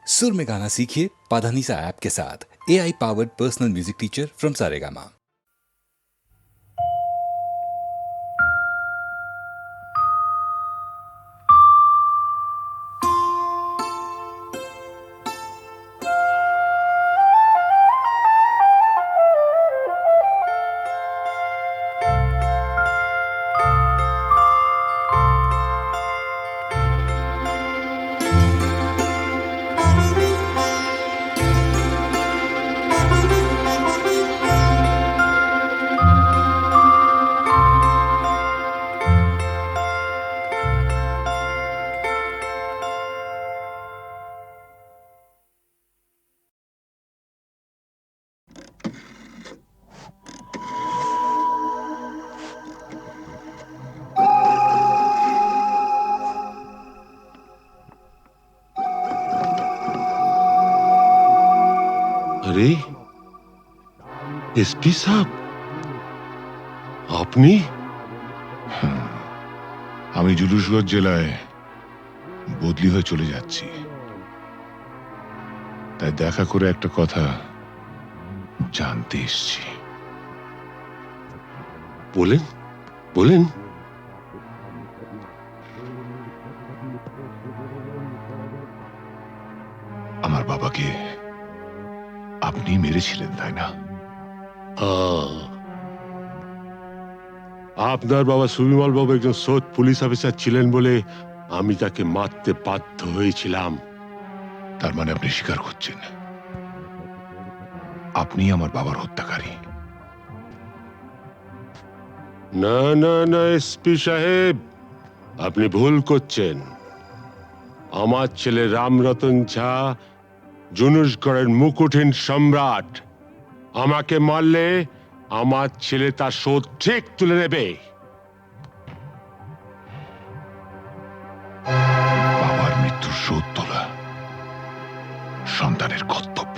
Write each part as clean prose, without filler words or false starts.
सुर में गाना सीखिए पाधानीसा ऐप के साथ। AI powered personal music teacher from Saregama. আরে এসপি সাহেব, আপনি? আমি জুলুসগঞ্জ জেলায় বদলি হয়ে চলে যাচ্ছি, তাই দেখা করে একটা কথা জানতে এসেছি। বলেন বলেন। আমার বাবাকে আপনি মেরেছিলেন, তাই না? আপনার বাবা সুবিমল বাবু একজন সৎ পুলিশ অফিসার ছিলেন বলে আমি তাকে মারতে বাধ্য হয়েছিলাম। তার মানে আপনি স্বীকার করছেন আপনি আমার বাবার হত্যাকারী? না না না এসপি সাহেব, আপনি ভুল করছেন। আমার ছেলে রামরতন ঝা জুনুসগড়ের মুকুটহীন সম্রাট। আমাকে মারলে আমার ছেলে তার শোধ ঠিক তুলে নেবে। বাবার মৃত্যুর শোধ তোলা সন্তানের কর্তব্য।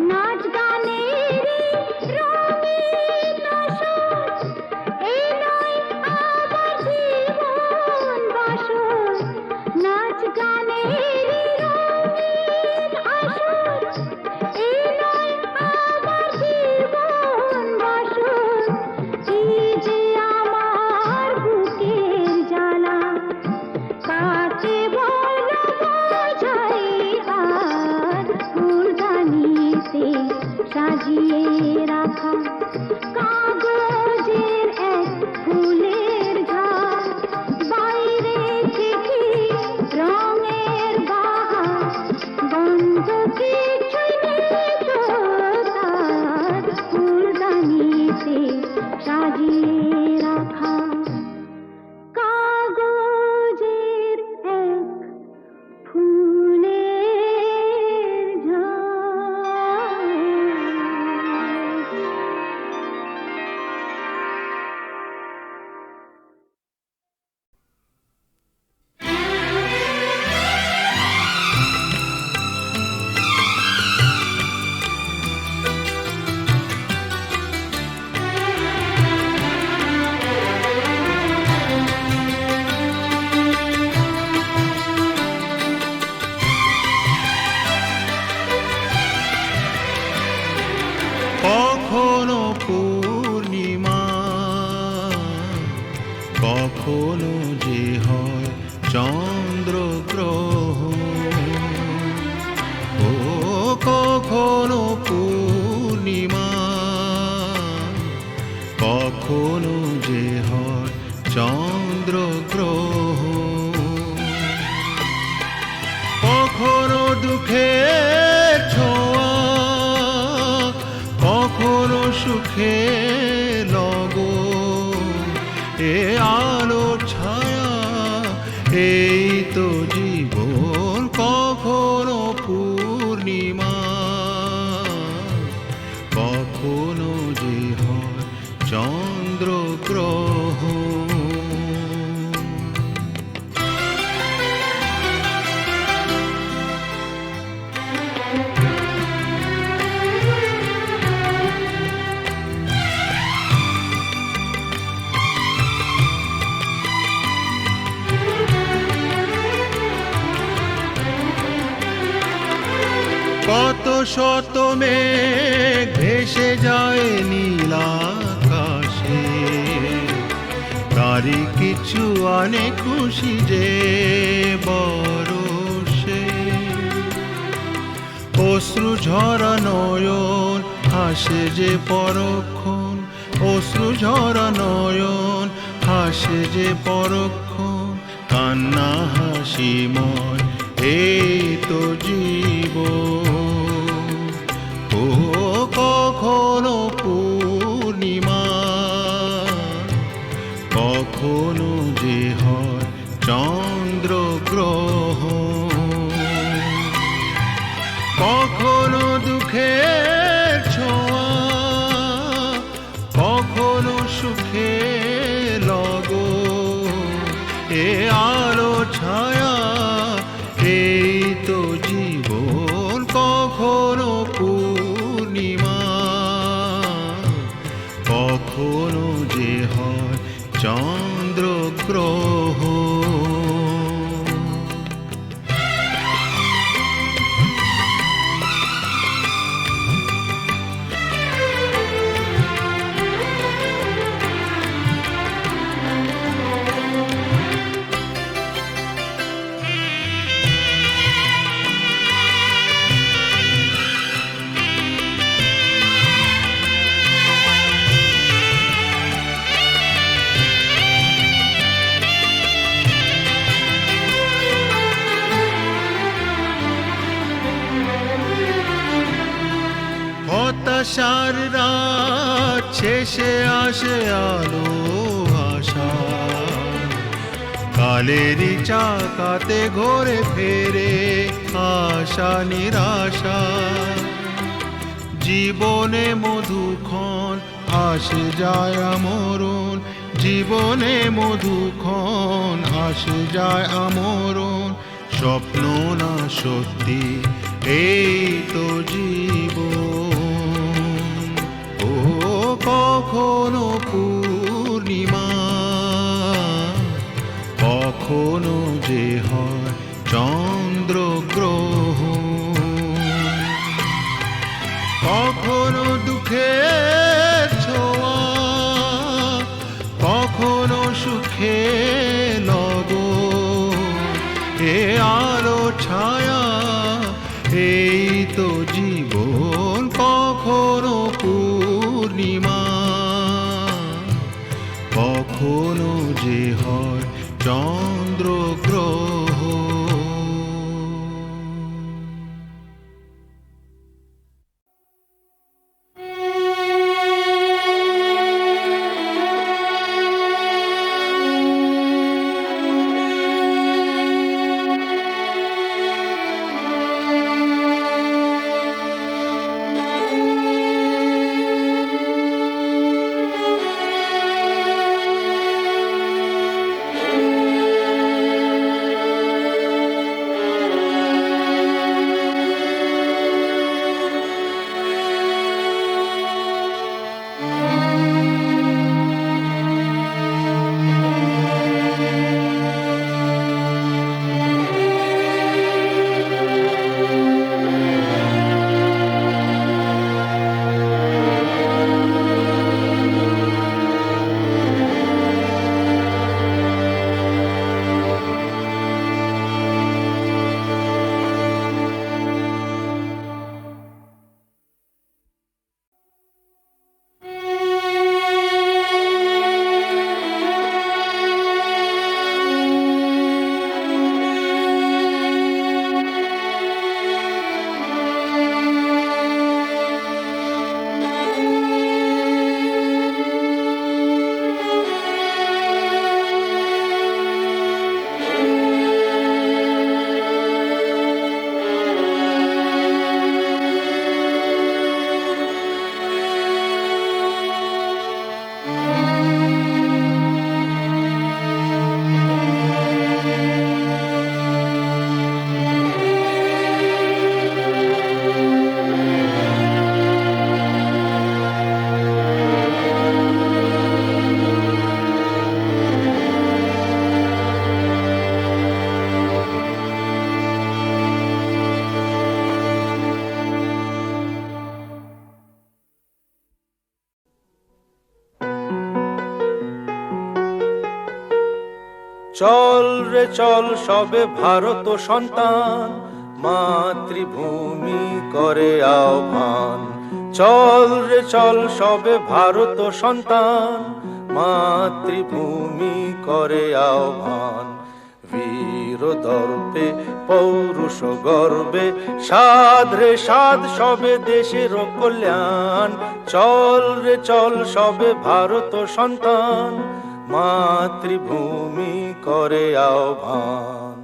নাচ গানেরই রঙিন আসর, এই নয় আমার জীবন বাসর। নাচ গানেরই রঙিন আসর, এই নয় আমার জীবন বাসর। এই যে আমার বুকের জ্বালা, কাকে বলো বোঝাই আর। ফুলদানিতে সাজিয়ে রাখা কাগজের এক ফুলের ঝাড়, বাইরে থেকে রঙের বাহার, গন্ধ কিছুই নেই তো তার। ফুলদানিতে সাজিয়ে রাখা কাগজের এক ফুলের ঝাড়। কখনো পূর্ণিমা, কখনো যে হয় চন্দ্রগ্রহণ। ও কখনো পূর্ণিমা, কখনো যে হয় চন্দ্রগ্রহণ। কখনো দুঃখের ছোঁয়া, কখনো সুখে লগন। এ আলো ছায়া এই তো জীবন। কখনো পূর্ণিমা, কখনো যে হয় চন্দ্রগ্রহণ। কত শত মেঘ ভেসে যায় নীল আকাশে, তারই কিছু আনে খুশি যে বরষে। অশ্রু ঝরা নয়ন হাসে যে পরক্ষণ, অশ্রু ঝরা নয়ন হাসে যে পরক্ষণ। কান্না হাসিময় এই তো জীবন। ও কখনো পূর্ণিমা, কখনো যে হয় চন্দ্রগ্রহণ। কখনো দুঃখের ছোঁয়া, কখনো সুখে লগন। এ আলো ছায়া এই তো জীবন। কখনো পূর্ণিমা, কখনো যে হয় চন্দ্রগ্রহণ। হতাশার রাত শেষে আসে আলো আশা, কালেরই চাকাতে ঘোরে ফেরে আশা নিরাশা। জীবনে মধুক্ষণ আসে যায় মরণ, জীবনে মধুক্ষণ আসে যায় আমরণ, স্বপ্ন না সত্যি এই তো জীবন। ও কখনো পূর্ণিমা, কখনো যে হয় চন্দ্রগ্রহণ, কখনো দুঃখের ছোঁয়া, কখনো সুখে লগন, এ আলো ছায়া এই তো জীবন। কখনো পূর্ণিমা, কখনো যে হয় চন্দ্রগ্রহণ। চল রে চল সবে ভারত সন্তান, মাতৃভূমি করে আহ্বান। চল রে চল সবে ভারত সন্তান, মাতৃভূমি করে আহ্বান। বীর দর্পে পৌরুষ গর্বে সাধ রে সাধ সবে দেশের কল্যাণ। চল রে চল সবে ভারত সন্তান, মাতৃভূমি করে আহ্বান।